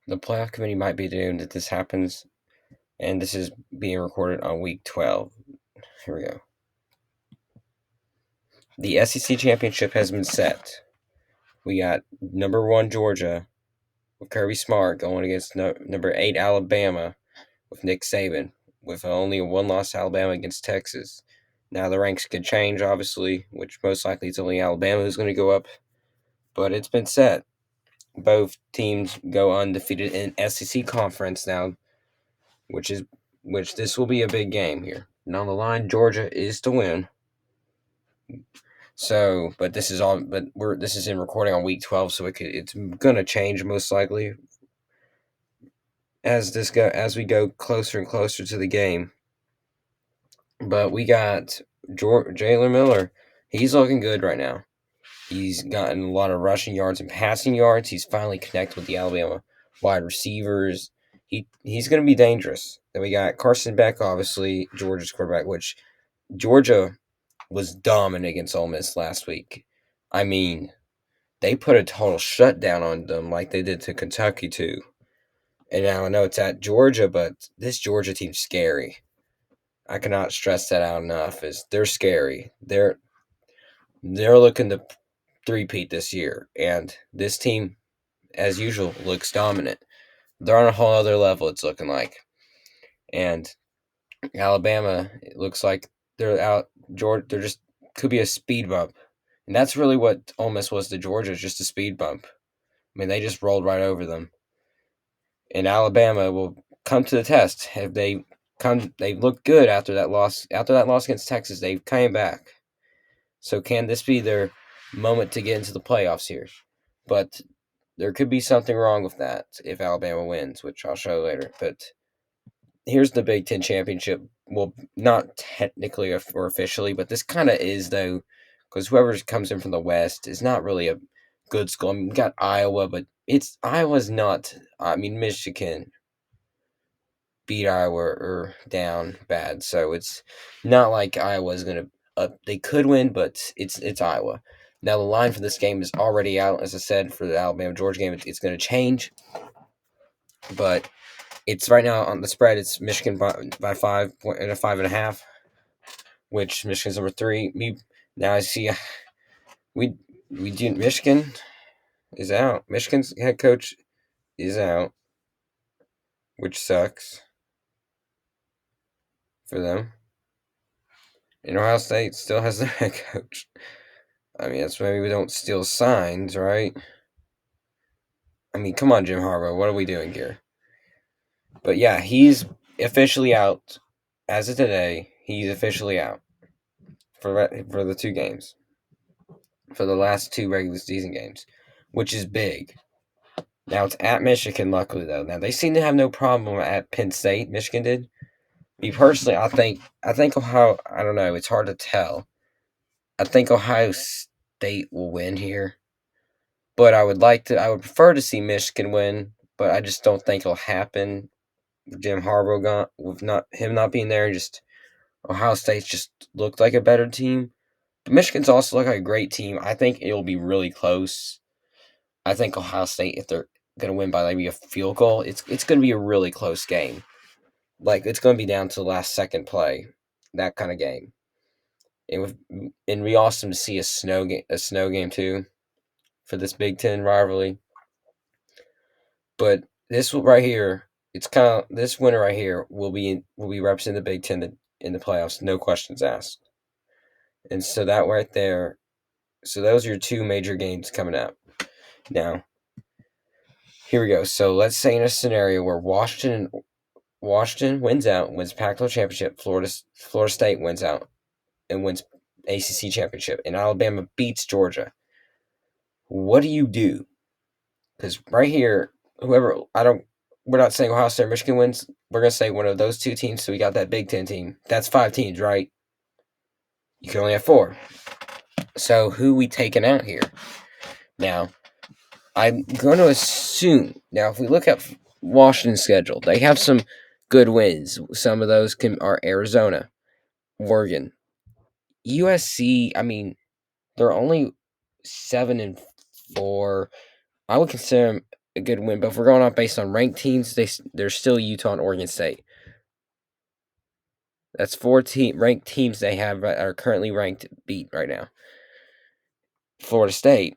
The playoff committee might be doomed if this happens, and this is being recorded on week 12. Here we go. The SEC championship has been set. We got number 1 Georgia with Kirby Smart going against number 8 Alabama with Nick Saban, with only a one-loss Alabama against Texas. Now the ranks could change, obviously, which most likely it's only Alabama who's going to go up, but it's been set. Both teams go undefeated in SEC conference now, which this will be a big game here. And on the line, Georgia is to win. So, but this is in recording on week 12, so it's gonna change most likely as we go closer and closer to the game. But we got Jalen Miller. He's looking good right now. He's gotten a lot of rushing yards and passing yards. He's finally connected with the Alabama wide receivers. He's going to be dangerous. Then we got Carson Beck, obviously, Georgia's quarterback, which Georgia was dominant against Ole Miss last week. I mean, they put a total shutdown on them like they did to Kentucky, too. And now I know it's at Georgia, but this Georgia team's scary. I cannot stress that out enough. They're scary. They're looking to three-peat this year, and this team, as usual, looks dominant. They're on a whole other level, it's looking like. And Alabama, it looks like they're out. Georgia, they're just could be a speed bump, and that's really what Ole Miss was to Georgia, just a speed bump. I mean, they just rolled right over them. And Alabama will come to the test. Have they come? They looked good after that loss. After that loss against Texas, they came back. So can this be their moment to get into the playoffs here? But there could be something wrong with that if Alabama wins, which I'll show later. But here's the Big Ten championship. Well, not technically or officially, but this kind of is, though, because whoever comes in from the West is not really a good school. I mean, we got Iowa, but Iowa's not. I mean, Michigan beat Iowa or down bad, so it's not like Iowa's gonna. They could win, but it's Iowa. Now the line for this game is already out. As I said, for the Alabama Georgia game, it's going to change, but it's right now on the spread. It's Michigan by 5.5, which Michigan's number 3. Now I see we do Michigan is out. Michigan's head coach is out, which sucks for them. And Ohio State still has their head coach. I mean, that's maybe we don't steal signs, right? I mean, come on, Jim Harbaugh, what are we doing here? But yeah, he's officially out as of today. He's officially out for the 2 games, for the last 2 regular season games, which is big. Now it's at Michigan, luckily though. Now they seem to have no problem at Penn State. Michigan did. Me personally, I think Ohio. I don't know. It's hard to tell. I think Ohio State will win here, but I would prefer to see Michigan win, but I just don't think it'll happen. Jim Harbaugh with not being there, just Ohio State's just looked like a better team. But Michigan's also looked like a great team. I think it'll be really close. I think Ohio State, if they're gonna win by maybe a field goal, it's gonna be a really close game. Like it's gonna be down to the last second play, that kind of game. And we awesome to see a snow game too for this Big Ten rivalry. But this right here, it's kind of this winner right here will be representing the Big Ten in the playoffs, no questions asked. And so that right there, so those are your 2 major games coming up. Now, here we go. So let's say in a scenario where Washington wins out, wins Pac-12 championship, Florida State wins out and wins ACC championship, and Alabama beats Georgia. What do you do? Because right here, we're not saying Ohio State or Michigan wins. We're gonna say one of those 2 teams. So we got that Big Ten team. That's 5 teams, right? You can only have 4. So who we taking out here? Now, I'm going to assume. Now, if we look at Washington's schedule, they have some good wins. Some of those are Arizona, Oregon, USC. I mean, they're only 7-4. I would consider them a good win. But if we're going off based on ranked teams, there's still Utah and Oregon State. That's 4 ranked teams they have are currently ranked beat right now. Florida State,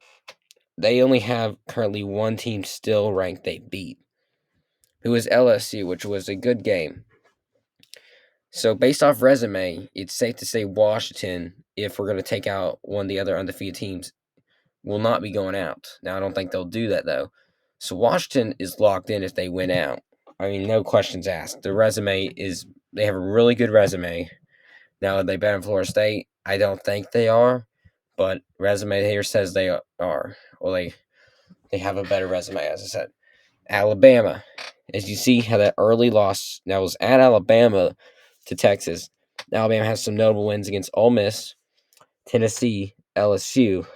they only have currently one team still ranked they beat, who is LSU, which was a good game. So based off resume, it's safe to say Washington, if we're going to take out one of the other undefeated teams, will not be going out. Now, I don't think they'll do that, though. So Washington is locked in if they win out. I mean, no questions asked. The resume is, they have a really good resume. Now, are they better than Florida State? I don't think they are, but resume here says they are. Well, they have a better resume, as I said. Alabama, as you see, had that early loss. Now, it was at Alabama to Texas. Alabama has some notable wins against Ole Miss, Tennessee, LSU.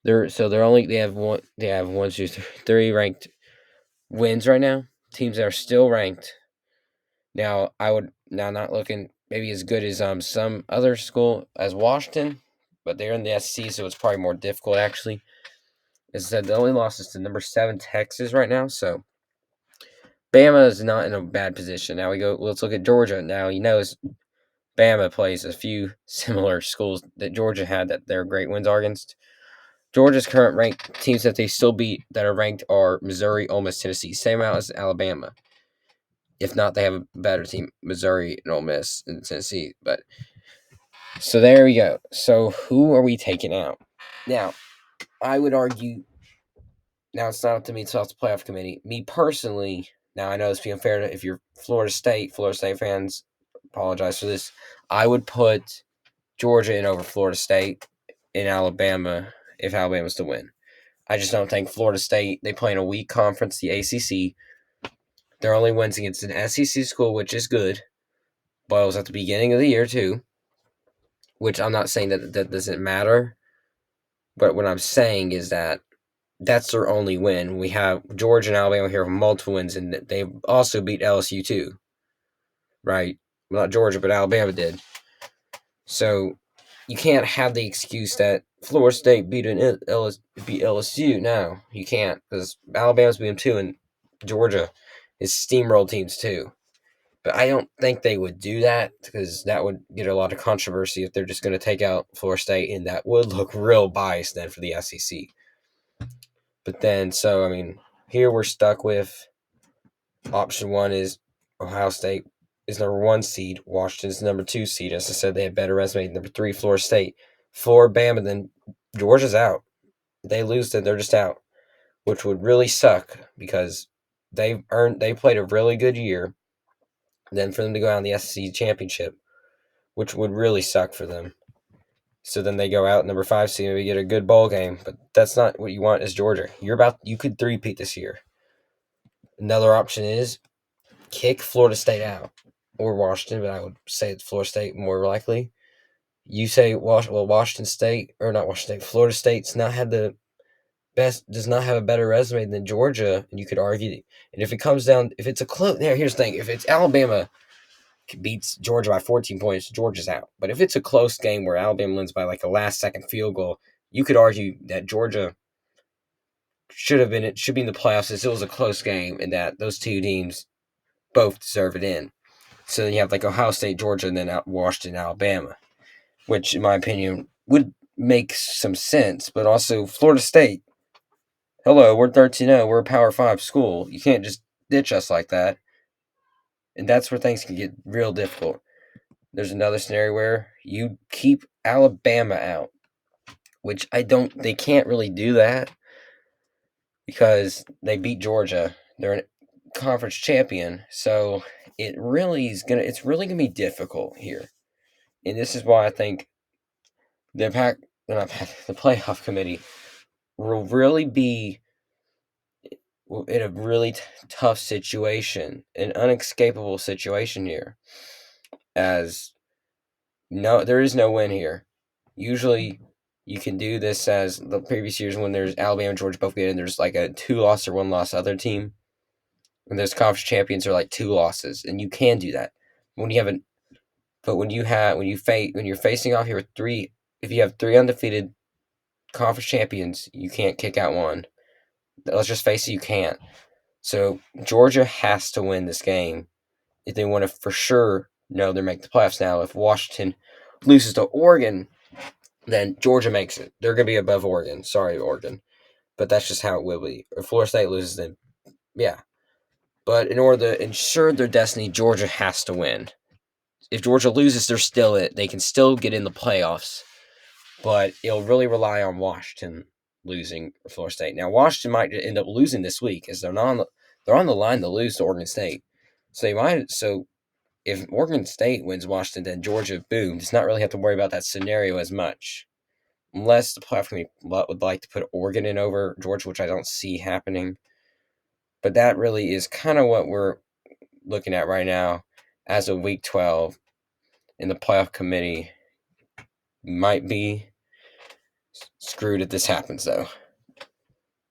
They have one, two, three ranked wins right now. Teams that are still ranked. Now not looking maybe as good as some other school as Washington, but they're in the SEC, so it's probably more difficult actually. As I said, the only loss is to number 7 Texas right now, so Bama is not in a bad position. Now let's look at Georgia. Now Bama plays a few similar schools that Georgia had that their great wins are against. Georgia's current ranked teams that they still beat that are ranked are Missouri, Ole Miss, Tennessee, same amount as Alabama. If not, they have a better team, Missouri and Ole Miss and Tennessee. But so there we go. So who are we taking out? Now, I would argue. Now it's not up to me to talk to the playoff committee. Me personally, now I know this being unfair if you're Florida State fans, apologize for this. I would put Georgia in over Florida State in Alabama if Alabama's to win. I just don't think Florida State, they play in a weak conference, the ACC. Their only wins against an SEC school, which is good. But it was at the beginning of the year, too. Which I'm not saying that doesn't matter. But what I'm saying is that that's their only win. We have Georgia and Alabama here with multiple wins, and they also beat LSU, too. Right? Well, not Georgia, but Alabama did. So you can't have the excuse that Florida State beat LSU. No, you can't, because Alabama's beat them too, and Georgia is steamrolled teams too. But I don't think they would do that, because that would get a lot of controversy if they're just going to take out Florida State, and that would look real biased then for the SEC. But then, so I mean, here we're stuck with option 1 is Ohio State is number 1 seed. Washington's number 2 seed. As I said, they have better resume. Number 3, Florida State. 4, Bama. Then Georgia's out. They lose, then they're just out, which would really suck because they played a really good year. Then for them to go out in the SEC championship, which would really suck for them. So then they go out number 5 seed, maybe get a good bowl game, but that's not what you want as Georgia. You could three-peat this year. Another option is kick Florida State out or Washington, but I would say it's Florida State more likely. You say Washington State or not Washington State, Florida State's not had the best, does not have a better resume than Georgia, and you could argue. And if it comes down, if it's a close, here's the thing: if it's Alabama beats Georgia by 14 points, Georgia's out. But if it's a close game where Alabama wins by like a last-second field goal, you could argue that Georgia should be in the playoffs as it was a close game, and that those two teams both deserve it in. So you have like Ohio State, Georgia, and then Washington, Alabama, which in my opinion would make some sense. But also Florida State. Hello, we're 13-0. We're a Power 5 school. You can't just ditch us like that. And that's where things can get real difficult. There's another scenario where you keep Alabama out, which they can't really do that because they beat Georgia. They're a conference champion. So it's really gonna be difficult here. And this is why I think the playoff committee will really be in a really tough situation, an unescapable situation here. As no, there is no win here. Usually, you can do this as the previous years when there's Alabama and Georgia both get in. There's like a 2-loss or 1-loss other team, and those conference champions are like 2 losses, and you can do that when you're facing off here with 3. If you have 3 undefeated conference champions, you can't kick out one. let's just face it, you can't. So Georgia has to win this game if they want to for sure know they're making the playoffs. Now, if Washington loses to Oregon, then Georgia makes it. They're going to be above Oregon. Sorry, Oregon. But that's just how it will be. If Florida State loses, then yeah. But in order to ensure their destiny, Georgia has to win. If Georgia loses, they're still it. They can still get in the playoffs. But it'll really rely on Washington losing Florida State. Now, Washington might end up losing this week as they're on the line to lose to Oregon State. So they might. So if Oregon State wins Washington, then Georgia, boom, does not really have to worry about that scenario as much. Unless the playoff committee would like to put Oregon in over Georgia, which I don't see happening. But that really is kind of what we're looking at right now as of week 12. And the playoff committee might be screwed if this happens, though.